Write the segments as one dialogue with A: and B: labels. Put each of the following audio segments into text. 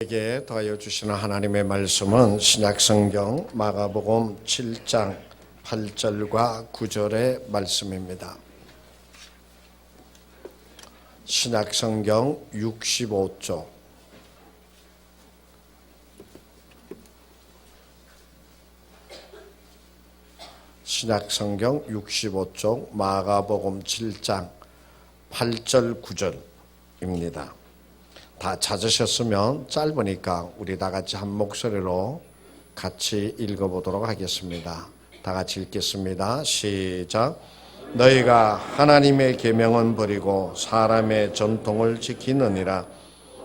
A: 에게 더하여 주시는 하나님의 말씀은 신약성경 마가복음 7장 8절과 9절의 말씀입니다. 신약성경 65쪽 신약성경 65쪽 마가복음 7장 8절 9절입니다. 다 찾으셨으면 짧으니까 우리 다 같이 한 목소리로 같이 읽어보도록 하겠습니다. 다 같이 읽겠습니다. 시작. 너희가 하나님의 계명은 버리고 사람의 전통을 지키느니라.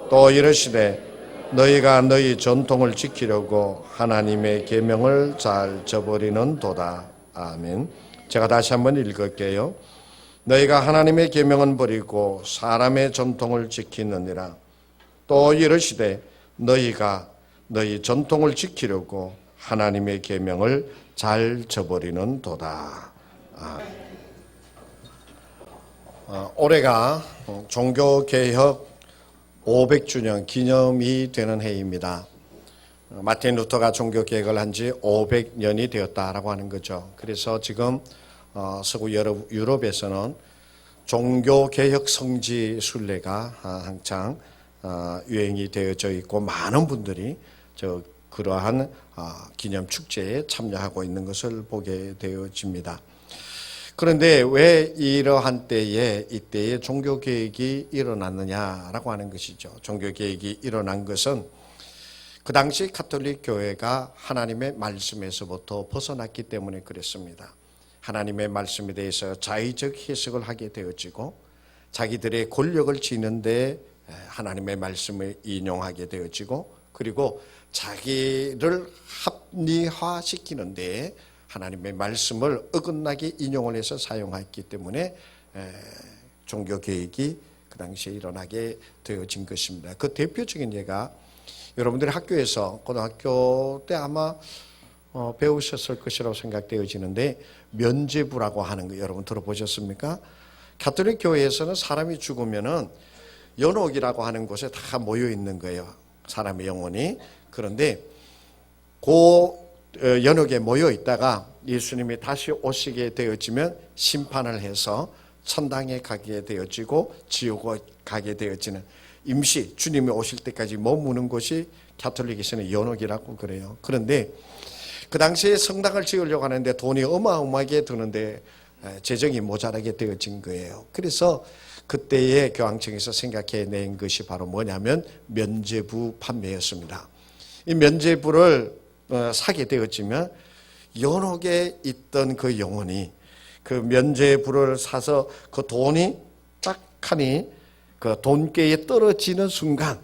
A: 또 이르시되 너희가 너희 전통을 지키려고 하나님의 계명을 잘 저버리는도다. 아멘. 제가 다시 한번 읽을게요. 너희가 하나님의 계명은 버리고 사람의 전통을 지키느니라. 또 이르시되 너희가 너희 전통을 지키려고 하나님의 계명을 잘 저버리는도다. 올해가 종교개혁 500주년 기념이 되는 해입니다. 마틴 루터가 종교개혁을 한 지 500년이 되었다라고 하는 거죠. 그래서 지금 서구 유럽에서는 종교개혁 성지 순례가 한창 유행이 되어져 있고 많은 분들이 그러한 기념 축제에 참여하고 있는 것을 보게 되어집니다. 그런데 왜 이러한 때에 이때에 종교개혁이 일어났느냐라고 하는 것이죠. 종교개혁이 일어난 것은 그 당시 가톨릭 교회가 하나님의 말씀에서부터 벗어났기 때문에 그랬습니다. 하나님의 말씀에 대해서 자의적 해석을 하게 되어지고 자기들의 권력을 지는데 하나님의 말씀을 인용하게 되어지고 그리고 자기를 합리화시키는 데 하나님의 말씀을 어긋나게 인용을 해서 사용했기 때문에 종교개혁이 그 당시에 일어나게 되어진 것입니다. 그 대표적인 예가 여러분들이 학교에서 고등학교 때 아마 배우셨을 것이라고 생각되어지는데 면죄부라고 하는 거 여러분 들어보셨습니까? 가톨릭 교회에서는 사람이 죽으면은 연옥이라고 하는 곳에 다 모여 있는 거예요. 사람의 영혼이. 그런데 그 연옥에 모여 있다가 예수님이 다시 오시게 되어지면 심판을 해서 천당에 가게 되어지고 지옥에 가게 되어지는 임시 주님이 오실 때까지 머무는 곳이 가톨릭에서는 연옥이라고 그래요. 그런데 그 당시에 성당을 지으려고 하는데 돈이 어마어마하게 드는데 재정이 모자라게 되어진 거예요. 그래서 그때의 교황청에서 생각해낸 것이 바로 뭐냐면 면죄부 판매였습니다. 이 면죄부를 사게 되었지만 연옥에 있던 그 영혼이 그 면죄부를 사서 그 돈이 딱 하니 그 돈께에 떨어지는 순간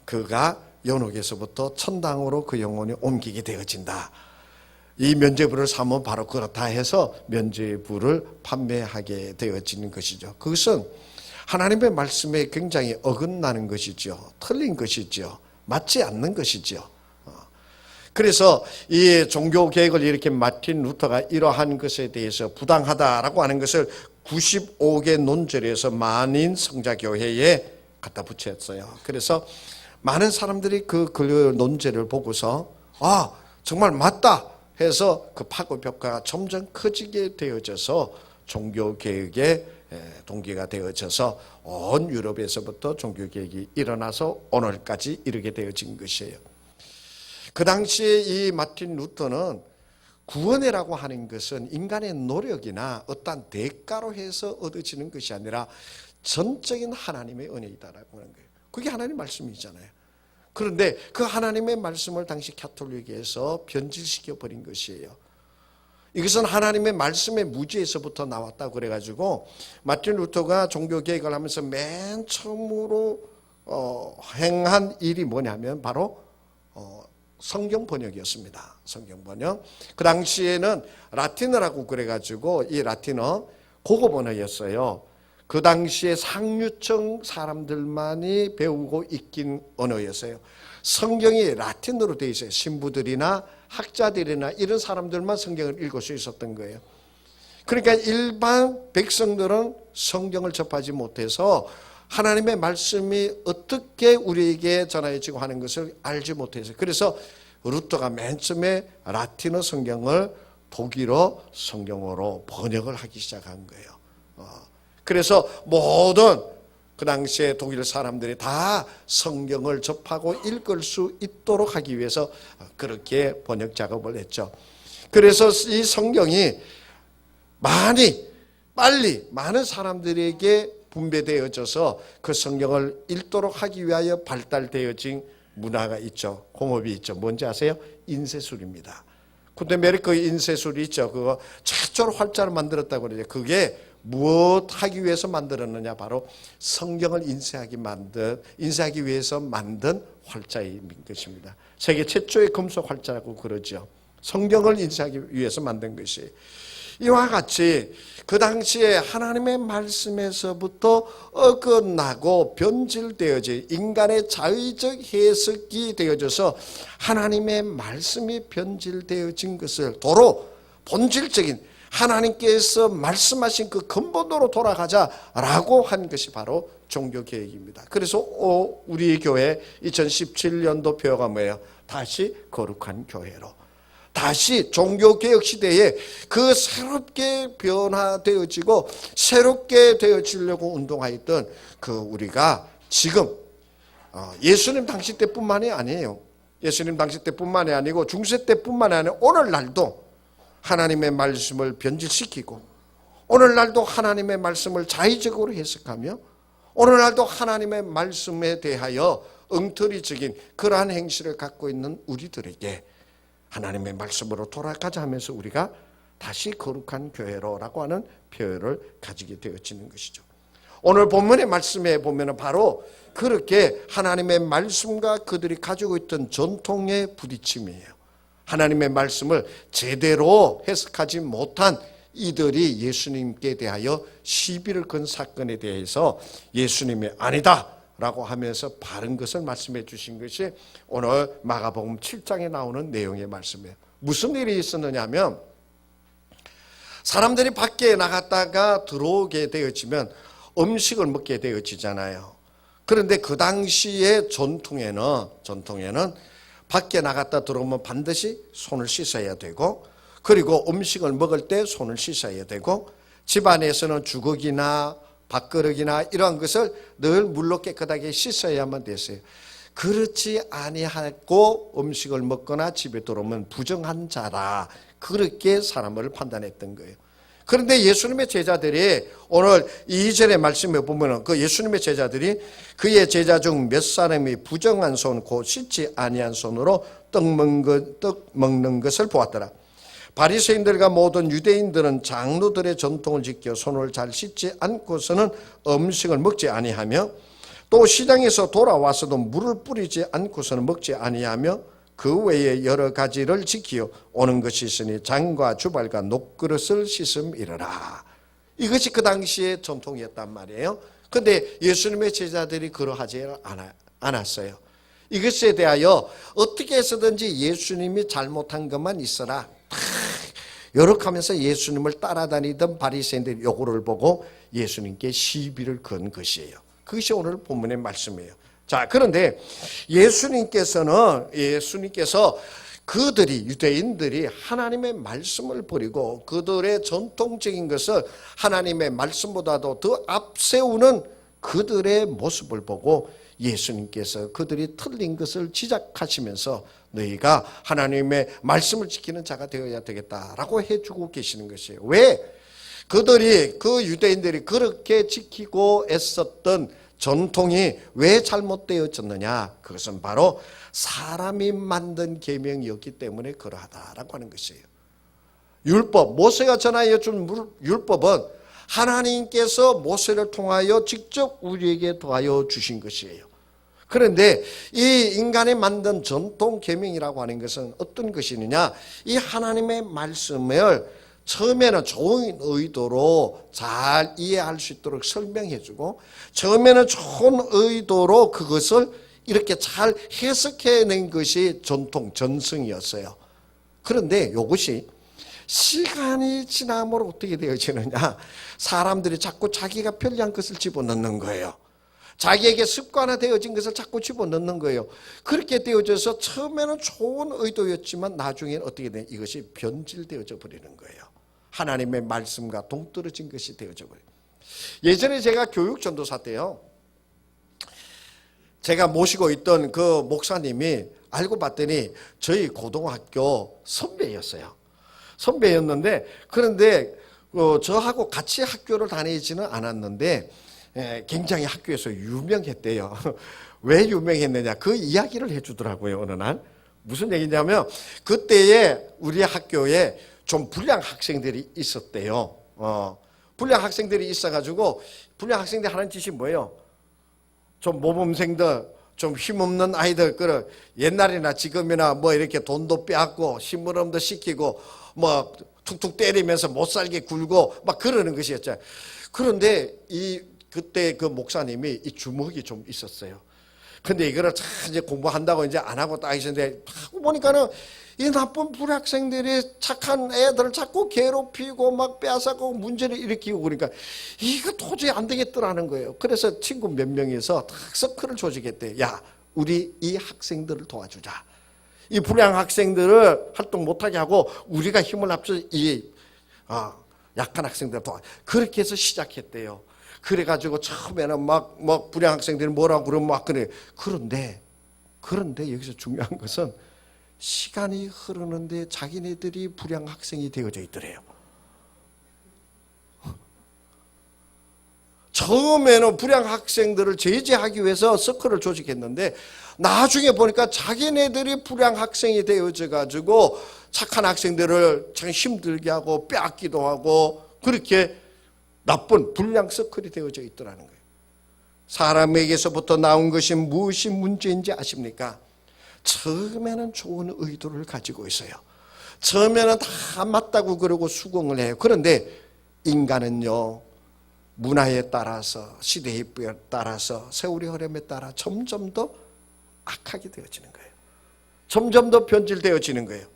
A: 그가 연옥에서부터 천당으로 그 영혼이 옮기게 되어진다. 이 면죄부를 사면 바로 그렇다 해서 면죄부를 판매하게 되어지는 것이죠. 그것은 하나님의 말씀에 굉장히 어긋나는 것이죠. 틀린 것이죠. 맞지 않는 것이죠. 그래서 이 종교개혁을 이렇게 마틴 루터가 이러한 것에 대해서 부당하다라고 하는 것을 95개 논절에서 만인 성자교회에 갖다 붙였어요. 그래서 많은 사람들이 그 논제를 보고서 정말 맞다 해서 그 파급 효과가 점점 커지게 되어져서 종교개혁의 동기가 되어져서 온 유럽에서부터 종교개혁이 일어나서 오늘까지 이르게 되어진 것이에요. 그 당시에 이 마틴 루터는 구원이라고 하는 것은 인간의 노력이나 어떠한 대가로 해서 얻어지는 것이 아니라 전적인 하나님의 은혜이다라고 하는 거예요. 그게 하나님의 말씀이잖아요. 그런데 그 하나님의 말씀을 당시 가톨릭에서 변질시켜 버린 것이에요. 이것은 하나님의 말씀의 무지에서부터 나왔다고 그래가지고 마틴 루터가 종교개혁을 하면서 맨 처음으로 행한 일이 뭐냐면 바로 성경 번역이었습니다. 성경 번역. 그 당시에는 라틴어라고 그래가지고 이 라틴어 고급 언어였어요. 그 당시에 상류층 사람들만이 배우고 익힌 언어였어요. 성경이 라틴어로 되어 있어요. 신부들이나 학자들이나 이런 사람들만 성경을 읽을 수 있었던 거예요. 그러니까 일반 백성들은 성경을 접하지 못해서 하나님의 말씀이 어떻게 우리에게 전해지고 하는 것을 알지 못해서, 그래서 루터가 맨 처음에 라틴어 성경을 독일어 성경으로 번역을 하기 시작한 거예요. 그래서 모든 그 당시에 독일 사람들이 다 성경을 접하고 읽을 수 있도록 하기 위해서 그렇게 번역 작업을 했죠. 그래서 이 성경이 빨리 많은 사람들에게 분배되어져서 그 성경을 읽도록 하기 위하여 발달되어진 문화가 있죠. 공업이 있죠. 뭔지 아세요? 인쇄술입니다. 구텐베르크 인쇄술이 있죠. 그거 최초로 활자를 만들었다고 그러죠. 그게 무엇 하기 위해서 만들었느냐? 바로 성경을 인쇄하기 위해서 만든 활자인 것입니다. 세계 최초의 금속 활자라고 그러죠. 성경을 인쇄하기 위해서 만든 것이. 이와 같이 그 당시에 하나님의 말씀에서부터 어긋나고 변질되어져 인간의 자의적 해석이 되어져서 하나님의 말씀이 변질되어진 것을 도로 본질적인 하나님께서 말씀하신 그 근본으로 돌아가자라고 한 것이 바로 종교개혁입니다. 그래서 우리 교회 2017년도 표어가 뭐예요? 다시 거룩한 교회로. 다시 종교개혁 시대에 그 새롭게 변화되어지고 새롭게 되어지려고 운동하였던 그 우리가 지금 예수님 당시 때뿐만이 아니에요. 예수님 당시 때뿐만이 아니고 중세 때뿐만이 아니고 오늘날도 하나님의 말씀을 변질시키고 오늘날도 하나님의 말씀을 자의적으로 해석하며 오늘날도 하나님의 말씀에 대하여 엉터리적인 그러한 행실을 갖고 있는 우리들에게 하나님의 말씀으로 돌아가자 하면서 우리가 다시 거룩한 교회로라고 하는 표현을 가지게 되어지는 것이죠. 오늘 본문의 말씀에 보면 바로 그렇게 하나님의 말씀과 그들이 가지고 있던 전통의 부딪힘이에요. 하나님의 말씀을 제대로 해석하지 못한 이들이 예수님께 대하여 시비를 건 사건에 대해서 예수님이 아니다 라고 하면서 바른 것을 말씀해 주신 것이 오늘 마가복음 7장에 나오는 내용의 말씀이에요. 무슨 일이 있었느냐 하면 사람들이 밖에 나갔다가 들어오게 되어지면 음식을 먹게 되어지잖아요. 그런데 그 당시의 전통에는 밖에 나갔다 들어오면 반드시 손을 씻어야 되고 그리고 음식을 먹을 때 손을 씻어야 되고 집안에서는 주걱이나 밥그릇이나 이러한 것을 늘 물로 깨끗하게 씻어야만 됐어요. 그렇지 아니하고 음식을 먹거나 집에 들어오면 부정한 자라 그렇게 사람을 판단했던 거예요. 그런데 예수님의 제자들이 오늘 2절의 말씀에 보면 그 예수님의 제자들이 그의 제자 중 몇 사람이 부정한 손 곧 씻지 아니한 손으로 떡 먹는 것을 보았더라. 바리새인들과 모든 유대인들은 장로들의 전통을 지켜 손을 잘 씻지 않고서는 음식을 먹지 아니하며 또 시장에서 돌아와서도 물을 뿌리지 않고서는 먹지 아니하며 그 외에 여러 가지를 지키어 오는 것이 있으니 장과 주발과 녹그릇을 씻음이러라. 이것이 그 당시의 전통이었단 말이에요. 그런데 예수님의 제자들이 그러하지 않았어요. 이것에 대하여 어떻게 해서든지 예수님이 잘못한 것만 있어라 이렇게 하면서 예수님을 따라다니던 바리새인들이 요거를 보고 예수님께 시비를 건 것이에요. 그것이 오늘 본문의 말씀이에요. 자, 그런데 예수님께서 유대인들이 하나님의 말씀을 버리고 그들의 전통적인 것을 하나님의 말씀보다도 더 앞세우는 그들의 모습을 보고 예수님께서 그들이 틀린 것을 지적하시면서 너희가 하나님의 말씀을 지키는 자가 되어야 되겠다라고 해주고 계시는 것이에요. 왜? 그 유대인들이 그렇게 지키고 애썼던 전통이 왜 잘못되어졌느냐? 그것은 바로 사람이 만든 계명이었기 때문에 그러하다라고 하는 것이에요. 율법, 모세가 전하여 준 율법은 하나님께서 모세를 통하여 직접 우리에게 더하여 주신 것이에요. 그런데 이 인간이 만든 전통 계명이라고 하는 것은 어떤 것이느냐? 이 하나님의 말씀을 처음에는 좋은 의도로 잘 이해할 수 있도록 설명해주고 처음에는 좋은 의도로 그것을 이렇게 잘 해석해낸 것이 전승이었어요. 그런데 이것이 시간이 지남으로 어떻게 되어지느냐? 사람들이 자꾸 자기가 편리한 것을 집어넣는 거예요. 자기에게 습관화되어진 것을 자꾸 집어넣는 거예요. 그렇게 되어져서 처음에는 좋은 의도였지만 나중에는 어떻게 돼? 이것이 변질되어져 버리는 거예요. 하나님의 말씀과 동떨어진 것이 되어져 버려요. 예전에 제가 교육 전도사 때요, 제가 모시고 있던 그 목사님이 알고 봤더니 저희 고등학교 선배였어요. 선배였는데, 그런데 저하고 같이 학교를 다니지는 않았는데 굉장히 학교에서 유명했대요. 왜 유명했느냐, 그 이야기를 해주더라고요. 어느 날 무슨 얘기냐면, 그때에 우리 학교에 좀 불량 학생들이 있었대요. 불량 학생들이 있어가지고, 불량 학생들이 하는 짓이 뭐예요? 좀 모범생들, 좀 힘없는 아이들, 그 옛날이나 지금이나 뭐 이렇게 돈도 빼앗고 심부름도 시키고 뭐 툭툭 때리면서 못 살게 굴고 막 그러는 것이었죠. 그런데 그때 그 목사님이 이 주먹이 좀 있었어요. 근데 이거를 참 이제 공부한다고 이제 안 하고 딱 있었는데, 하고 보니까는 이 나쁜 불학생들이 착한 애들을 자꾸 괴롭히고 막 빼앗아고 문제를 일으키고, 그러니까 이거 도저히 안 되겠더라는 거예요. 그래서 친구 몇 명이서 딱 서클을 조직했대. 야, 우리 이 학생들을 도와주자. 이 불량 학생들을 활동 못하게 하고 우리가 힘을 합쳐 이 약한 학생들을 도와. 그렇게 해서 시작했대요. 그래가지고 처음에는 막 불량 학생들이 뭐라고 그러면 막 그래. 그런데 여기서 중요한 것은 시간이 흐르는데 자기네들이 불량 학생이 되어져 있더래요. 처음에는 불량 학생들을 제재하기 위해서 서클을 조직했는데, 나중에 보니까 자기네들이 불량 학생이 되어져 가지고 착한 학생들을 참 힘들게 하고 빼앗기도 하고, 그렇게 나쁜 불량 서클이 되어져 있더라는 거예요. 사람에게서부터 나온 것이 무엇이 문제인지 아십니까? 처음에는 좋은 의도를 가지고 있어요. 처음에는 다 맞다고 그러고 수긍을 해요. 그런데 인간은요, 문화에 따라서, 시대에 따라서, 세월의 흐름에 따라 점점 더 악하게 되어지는 거예요. 점점 더 변질되어지는 거예요.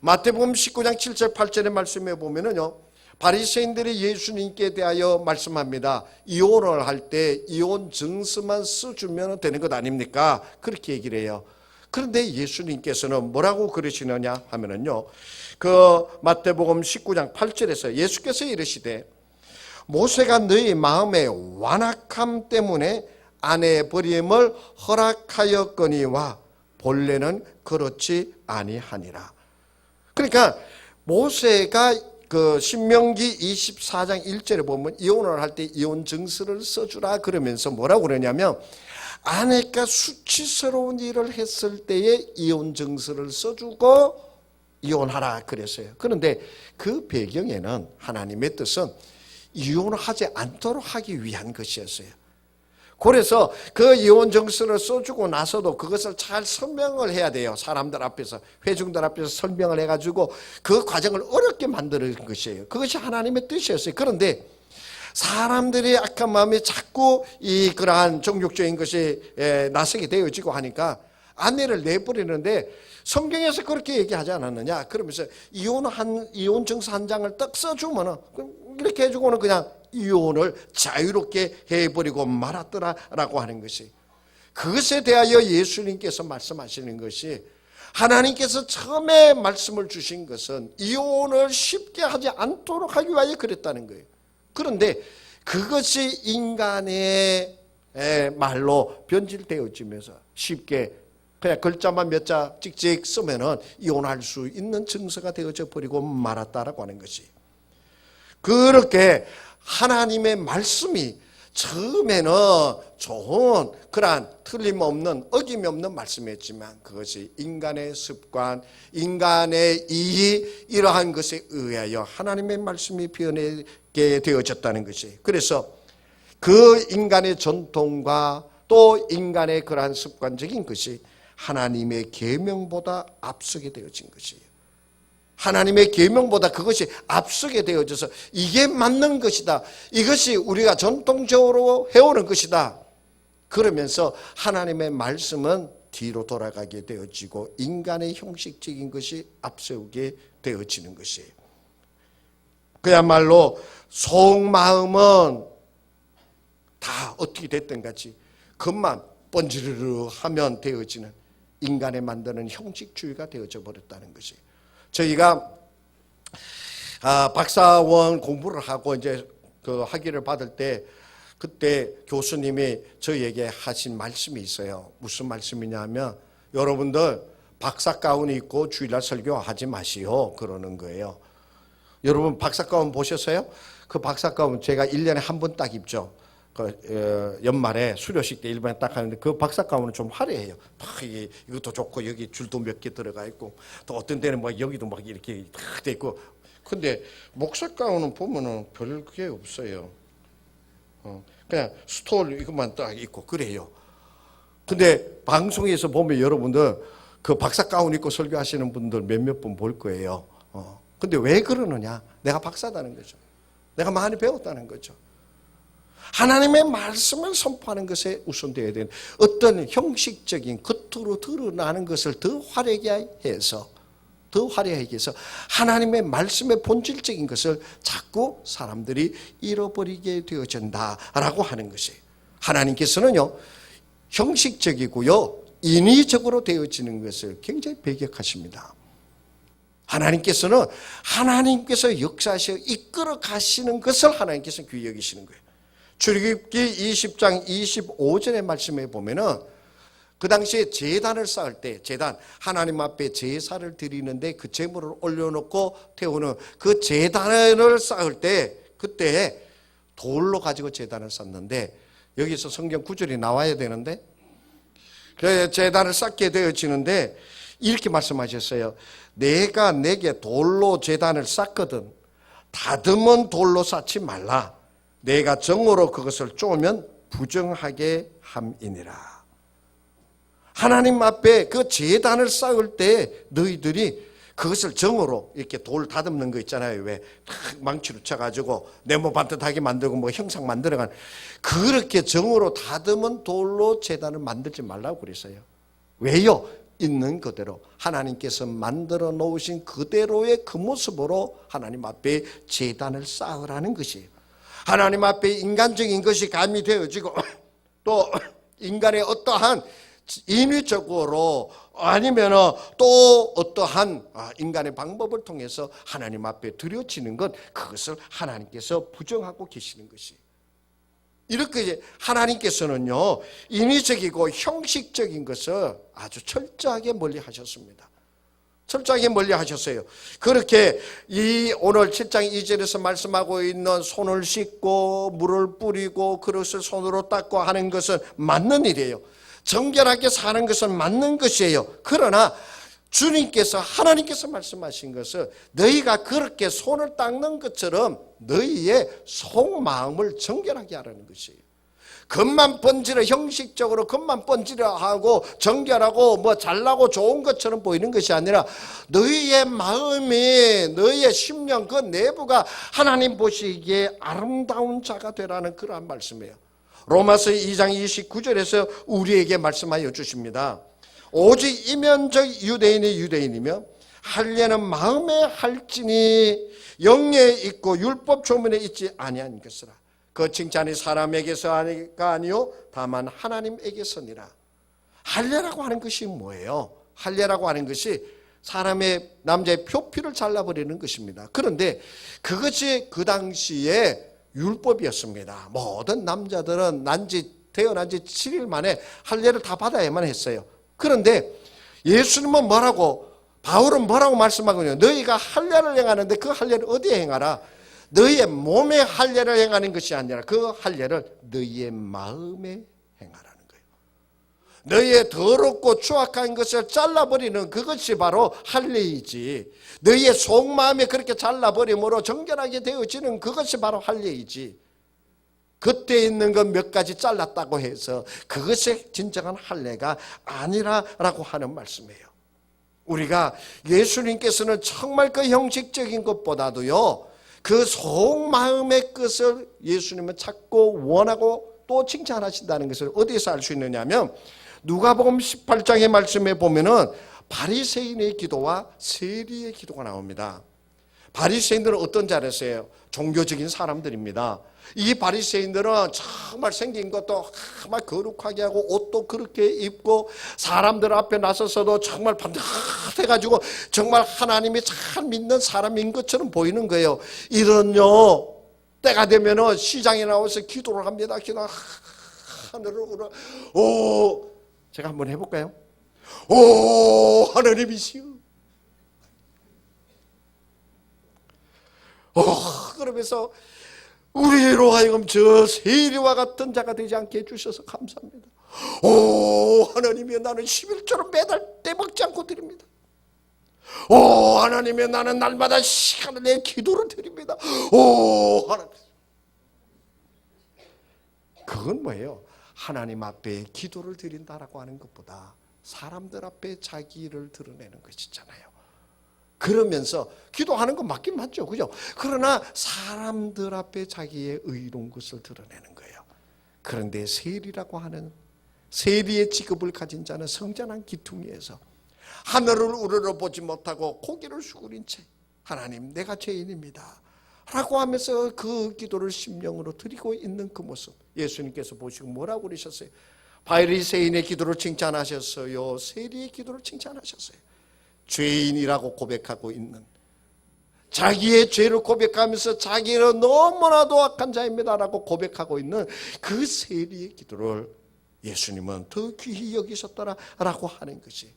A: 마태복음 19장 7절 8절의 말씀에 보면은요, 바리새인들이 예수님께 대하여 말씀합니다. 이혼을 할 때 이혼 증서만 써주면 되는 것 아닙니까? 그렇게 얘기를 해요. 그런데 예수님께서는 뭐라고 그러시느냐 하면은요, 그 마태복음 19장 8절에서 예수께서 이르시되, 모세가 너희 마음의 완악함 때문에 아내 버림을 허락하였거니와 본래는 그렇지 아니하니라. 그러니까 모세가 그 신명기 24장 1절에 보면 이혼을 할 때 이혼 증서를 써주라 그러면서 뭐라고 그러냐면, 아내가 수치스러운 일을 했을 때에 이혼 증서를 써주고 이혼하라 그랬어요. 그런데 그 배경에는 하나님의 뜻은 이혼을 하지 않도록 하기 위한 것이었어요. 그래서 그 이혼 증서를 써주고 나서도 그것을 잘 설명을 해야 돼요. 사람들 앞에서, 회중들 앞에서 설명을 해가지고 그 과정을 어렵게 만드는 것이에요. 그것이 하나님의 뜻이었어요. 그런데 사람들의 악한 마음이 자꾸 그러한 종족적인 것이 나서게 되어지고 하니까 아내를 내버리는데, 성경에서 그렇게 얘기하지 않았느냐. 그러면서 이혼 증서 한 장을 딱 써주면은 이렇게 해주고는 그냥 이혼을 자유롭게 해버리고 말았더라라고 하는 것이, 그것에 대하여 예수님께서 말씀하시는 것이, 하나님께서 처음에 말씀을 주신 것은 이혼을 쉽게 하지 않도록 하기 위하여 그랬다는 거예요. 그런데 그것이 인간의 말로 변질되어지면서 쉽게 그냥 글자만 몇 자 찍찍 쓰면은 이혼할 수 있는 증서가 되어져 버리고 말았다라고 하는 것이, 그렇게 하나님의 말씀이 처음에는 좋은 그러한 틀림없는 어김이 없는 말씀이었지만, 그것이 인간의 습관, 인간의 이러한 것에 의하여 하나님의 말씀이 변하게 되어졌다는 것이, 그래서 그 인간의 전통과 또 인간의 그러한 습관적인 것이 하나님의 계명보다 앞서게 되어진 것이에요. 하나님의 계명보다 그것이 앞서게 되어져서 이게 맞는 것이다, 이것이 우리가 전통적으로 해오는 것이다, 그러면서 하나님의 말씀은 뒤로 돌아가게 되어지고 인간의 형식적인 것이 앞세우게 되어지는 것이에요. 그야말로 속마음은 다 어떻게 됐든 같이 겉만 번지르르 하면 되어지는 인간에 만드는 형식주의가 되어져 버렸다는 것이. 저희가 박사원 공부를 하고 이제 그 학위를 받을 때 그때 교수님이 저희에게 하신 말씀이 있어요. 무슨 말씀이냐면 여러분들 박사 가운 입고 주일날 설교하지 마시오 그러는 거예요. 여러분 박사 가운 보셨어요? 그 박사 가운 제가 1년에 한 번 딱 입죠. 그 연말에 수료식 때 일반에 딱 하는데 그 박사 가운은 좀 화려해요. 막 이것도 좋고 여기 줄도 몇 개 들어가 있고 또 어떤 때는 막 여기도 막 이렇게 탁 돼 있고. 근데 목사 가운은 보면은 별 게 없어요. 그냥 스톨 이것만 딱 있고 그래요. 근데 방송에서 보면 여러분들 그 박사 가운 입고 설교하시는 분들 몇몇 분 볼 거예요. 근데 왜 그러느냐? 내가 박사다는 거죠. 내가 많이 배웠다는 거죠. 하나님의 말씀을 선포하는 것에 우선되어야 되는 어떤 형식적인 겉으로 드러나는 것을 더 화려하게 해서 하나님의 말씀의 본질적인 것을 자꾸 사람들이 잃어버리게 되어진다라고 하는 것이에요. 하나님께서는요, 형식적이고요, 인위적으로 되어지는 것을 굉장히 배격하십니다. 하나님께서 역사하셔 이끌어 가시는 것을 하나님께서 귀히 여기시는 거예요. 출애굽기 20장 25절의 말씀에 보면은 그 당시에 제단을 쌓을 때 하나님 앞에 제사를 드리는데 그 제물을 올려놓고 태우는 그 제단을 쌓을 때 그때 돌로 가지고 제단을 쌓는데 여기서 성경 구절이 나와야 되는데 그 제단을 쌓게 되어지는데 이렇게 말씀하셨어요. 내가 내게 돌로 제단을 쌓거든 다듬은 돌로 쌓지 말라. 내가 정으로 그것을 쪼으면 부정하게 함이니라. 하나님 앞에 그 제단을 쌓을 때 너희들이 그것을 정으로 이렇게 돌 다듬는 거 있잖아요. 왜 망치로 쳐가지고 네모 반듯하게 만들고 뭐 형상 만들어간 그렇게 정으로 다듬은 돌로 제단을 만들지 말라고 그랬어요. 왜요? 있는 그대로 하나님께서 만들어 놓으신 그대로의 그 모습으로 하나님 앞에 제단을 쌓으라는 것이에요. 하나님 앞에 인간적인 것이 가미되어지고 또 인간의 어떠한 인위적으로 아니면 또 어떠한 인간의 방법을 통해서 하나님 앞에 드려지는 것 그것을 하나님께서 부정하고 계시는 것이. 이렇게 하나님께서는요 인위적이고 형식적인 것을 아주 철저하게 멀리하셨습니다. 철저하게 멀리하셨어요. 그렇게 이 오늘 7장 2절에서 말씀하고 있는 손을 씻고 물을 뿌리고 그릇을 손으로 닦고 하는 것은 맞는 일이에요. 정결하게 사는 것은 맞는 것이에요. 그러나 하나님께서 말씀하신 것은 너희가 그렇게 손을 닦는 것처럼 너희의 속마음을 정결하게 하라는 것이에요. 겉만 번지르 형식적으로 겉만 번지르 하고 정결하고 뭐 잘나고 좋은 것처럼 보이는 것이 아니라 너희의 마음이 너희의 심령 그 내부가 하나님 보시기에 아름다운 자가 되라는 그러한 말씀이에요. 로마서 2장 29절에서 우리에게 말씀하여 주십니다. 오직 이면적 유대인이 유대인이며 할례는 마음에 할지니 영에 있고 율법 조문에 있지 아니한 것이라. 그 칭찬이 사람에게서가 아니요 다만 하나님에게서니라. 할례라고 하는 것이 뭐예요? 할례라고 하는 것이 사람의 남자의 표피를 잘라버리는 것입니다. 그런데 그것이 그 당시에 율법이었습니다. 모든 남자들은 태어난 지 7일 만에 할례를 다 받아야만 했어요. 그런데 예수님은 바울은 뭐라고 말씀하거든요. 너희가 할례를 행하는데 그 할례를 어디에 행하라? 너희의 몸에 할례를 행하는 것이 아니라 그 할례를 너희의 마음에 행하라는 거예요. 너희의 더럽고 추악한 것을 잘라버리는 그것이 바로 할례이지. 너희의 속마음에 그렇게 잘라버림으로 정결하게 되어지는 그것이 바로 할례이지. 그때 있는 것 몇 가지 잘랐다고 해서 그것이 진정한 할례가 아니라라고 하는 말씀이에요. 우리가 예수님께서는 정말 그 형식적인 것보다도요 그 속마음의 것을 예수님은 찾고 원하고 또 칭찬하신다는 것을 어디에서 알 수 있느냐 하면 누가복음 18장의 말씀에 보면은 바리새인의 기도와 세리의 기도가 나옵니다. 바리새인들은 어떤 자였어요? 종교적인 사람들입니다. 이 바리새인들은 정말 생긴 것도 정말 거룩하게 하고 옷도 그렇게 입고 사람들 앞에 나서서도 정말 반듯해가지고 정말 하나님이 잘 믿는 사람인 것처럼 보이는 거예요. 이런요 때가 되면은 시장에 나와서 기도를 합니다. 기도 하늘을 울어. 오, 제가 한번 해볼까요? 오, 하나님이시여. 그러면서 우리로 하여금 저 세리와 같은 자가 되지 않게 해주셔서 감사합니다. 오, 하나님이여, 나는 11조를 매달 떼먹지 않고 드립니다. 오, 하나님이여, 나는 날마다 시간을 내 기도를 드립니다. 오, 하나님. 그건 뭐예요? 하나님 앞에 기도를 드린다라고 하는 것보다 사람들 앞에 자기를 드러내는 것이잖아요. 그러면서 기도하는 건 맞긴 맞죠, 그죠? 그러나 사람들 앞에 자기의 의로운 것을 드러내는 거예요. 그런데 세리라고 하는 세리의 직업을 가진 자는 성전한 기퉁이에서 하늘을 우러러보지 못하고 고개를 숙인 채 하나님, 내가 죄인입니다 라고 하면서 그 기도를 심령으로 드리고 있는 그 모습, 예수님께서 보시고 뭐라고 그러셨어요? 바리새인의 기도를 칭찬하셨어요? 세리의 기도를 칭찬하셨어요? 죄인이라고 고백하고 있는, 자기의 죄를 고백하면서 자기는 너무나도 악한 자입니다라고 고백하고 있는 그 세리의 기도를 예수님은 더 귀히 여기셨더라라고 하는 것이.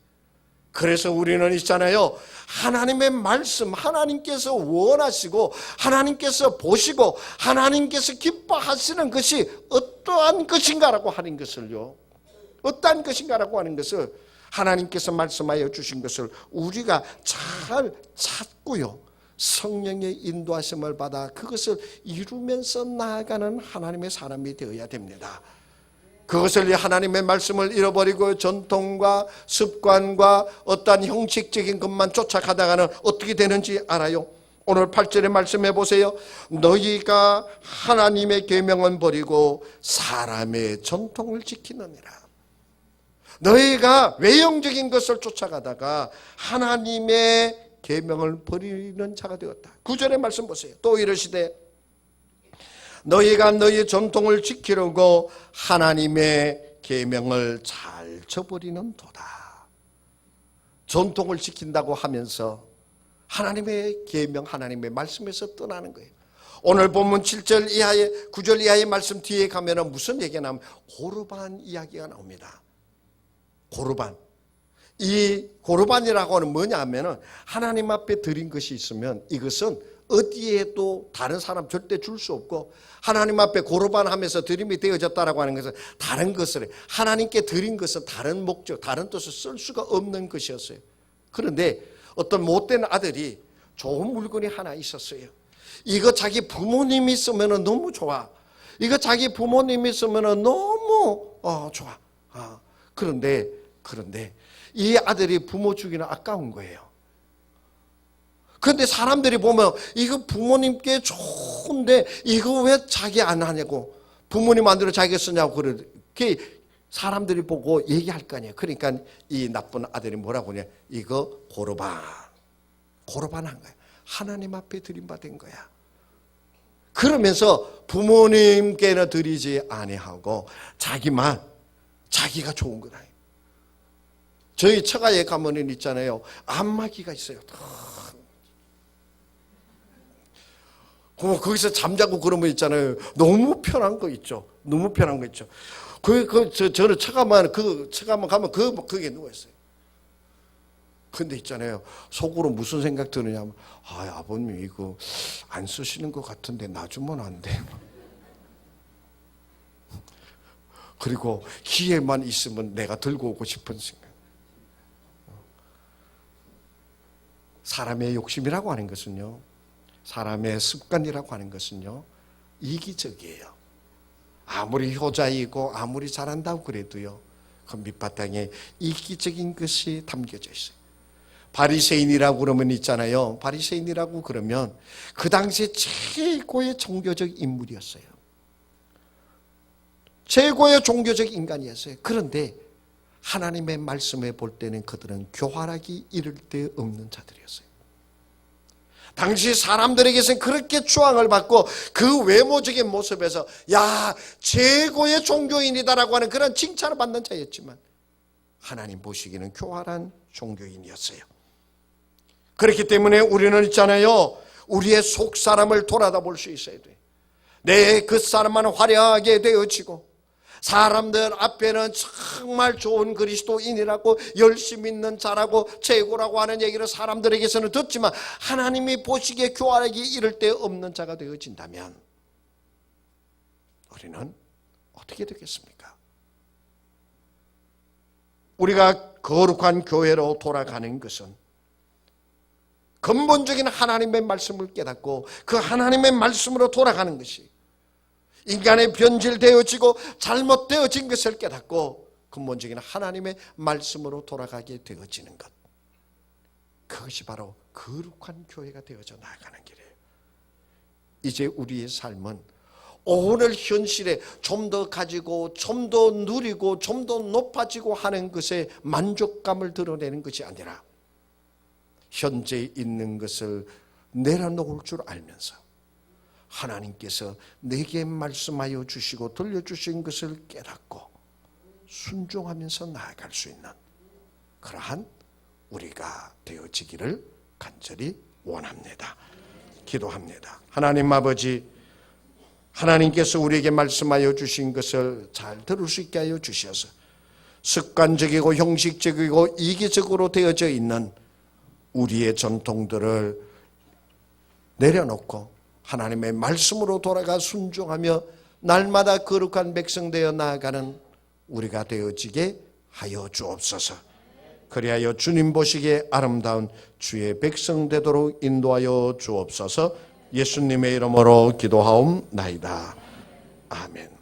A: 그래서 우리는 있잖아요, 하나님의 말씀, 하나님께서 원하시고 하나님께서 보시고 하나님께서 기뻐하시는 것이 어떠한 것인가라고 하는 것을요, 어떠한 것인가라고 하는 것을 하나님께서 말씀하여 주신 것을 우리가 잘 찾고요, 성령의 인도하심을 받아 그것을 이루면서 나아가는 하나님의 사람이 되어야 됩니다. 그것을, 하나님의 말씀을 잃어버리고 전통과 습관과 어떠한 형식적인 것만 쫓아가다가는 어떻게 되는지 알아요? 오늘 8절에 말씀해 보세요. 너희가 하나님의 계명은 버리고 사람의 전통을 지키느니라. 너희가 외형적인 것을 쫓아가다가 하나님의 계명을 버리는 자가 되었다. 9절의 말씀 보세요. 또 이르시되 너희가 너희 전통을 지키려고 하나님의 계명을 잘 저버리는 도다. 전통을 지킨다고 하면서 하나님의 계명, 하나님의 말씀에서 떠나는 거예요. 오늘 본문 7절 이하의 9절 이하의 말씀 뒤에 가면은 무슨 얘기가 나오면 고르반 이야기가 나옵니다. 고르반. 이 고르반이라고 하는 뭐냐 하면은 하나님 앞에 드린 것이 있으면 이것은 어디에도 다른 사람 절대 줄 수 없고, 하나님 앞에 고르반 하면서 드림이 되어졌다라고 하는 것은 다른 것을, 하나님께 드린 것은 다른 목적, 다른 뜻을 쓸 수가 없는 것이었어요. 그런데 어떤 못된 아들이 좋은 물건이 하나 있었어요. 이거 자기 부모님이 쓰면 너무 좋아. 이거 자기 부모님이 쓰면 너무 좋아. 그런데 이 아들이 부모 주기는 아까운 거예요. 그런데 사람들이 보면 이거 부모님께 좋은데 이거 왜 자기 안 하냐고, 부모님 안 들어 자기가 쓰냐고 그렇게 사람들이 보고 얘기할 거 아니에요. 그러니까 이 나쁜 아들이 뭐라고 하냐, 이거 고르반 한 거야. 하나님 앞에 드림받은 거야. 그러면서 부모님께는 드리지 아니하고 자기가 좋은 거다. 저희 처가에 가면은 있잖아요, 안마기가 있어요. 거기서 잠자고 그러면 있잖아요, 너무 편한 거 있죠. 너무 편한 거 있죠. 저는 처가만 가면 그게 누워있어요. 근데 있잖아요, 속으로 무슨 생각 드느냐면, 아버님 이거 안 쓰시는 것 같은데 놔주면 안 돼. 그리고 기회만 있으면 내가 들고 오고 싶은 생각. 사람의 욕심이라고 하는 것은요, 사람의 습관이라고 하는 것은요, 이기적이에요. 아무리 효자이고 아무리 잘한다고 그래도요, 그 밑바탕에 이기적인 것이 담겨져 있어요. 바리새인이라고 그러면 있잖아요, 바리새인이라고 그러면 그 당시에 최고의 종교적 인물이었어요. 최고의 종교적 인간이었어요. 그런데 하나님의 말씀에 볼 때는 그들은 교활하기 이를 데 없는 자들이었어요. 당시 사람들에게서는 그렇게 추앙을 받고 그 외모적인 모습에서 야, 최고의 종교인이다라고 하는 그런 칭찬을 받는 자였지만 하나님 보시기에는 교활한 종교인이었어요. 그렇기 때문에 우리는 있잖아요, 우리의 속 사람을 돌아다 볼 수 있어야 돼. 내 그 사람만 화려하게 되어지고 사람들 앞에는 정말 좋은 그리스도인이라고 열심히 있는 자라고 최고라고 하는 얘기를 사람들에게서는 듣지만 하나님이 보시기에 교활하게 이를 데 없는 자가 되어진다면 우리는 어떻게 되겠습니까? 우리가 거룩한 교회로 돌아가는 것은 근본적인 하나님의 말씀을 깨닫고 그 하나님의 말씀으로 돌아가는 것이, 인간의 변질되어지고 잘못되어진 것을 깨닫고 근본적인 하나님의 말씀으로 돌아가게 되어지는 것, 그것이 바로 거룩한 교회가 되어져 나아가는 길이에요. 이제 우리의 삶은 오늘 현실에 좀 더 가지고 좀 더 누리고 좀 더 높아지고 하는 것에 만족감을 드러내는 것이 아니라 현재 있는 것을 내려놓을 줄 알면서 하나님께서 내게 말씀하여 주시고 들려주신 것을 깨닫고 순종하면서 나아갈 수 있는 그러한 우리가 되어지기를 간절히 원합니다. 기도합니다. 하나님 아버지, 하나님께서 우리에게 말씀하여 주신 것을 잘 들을 수 있게 하여 주셔서 습관적이고 형식적이고 이기적으로 되어져 있는 우리의 전통들을 내려놓고 하나님의 말씀으로 돌아가 순종하며 날마다 거룩한 백성 되어 나아가는 우리가 되어지게 하여 주옵소서. 그리하여 주님 보시기에 아름다운 주의 백성 되도록 인도하여 주옵소서. 예수님의 이름으로 기도하옵나이다. 아멘.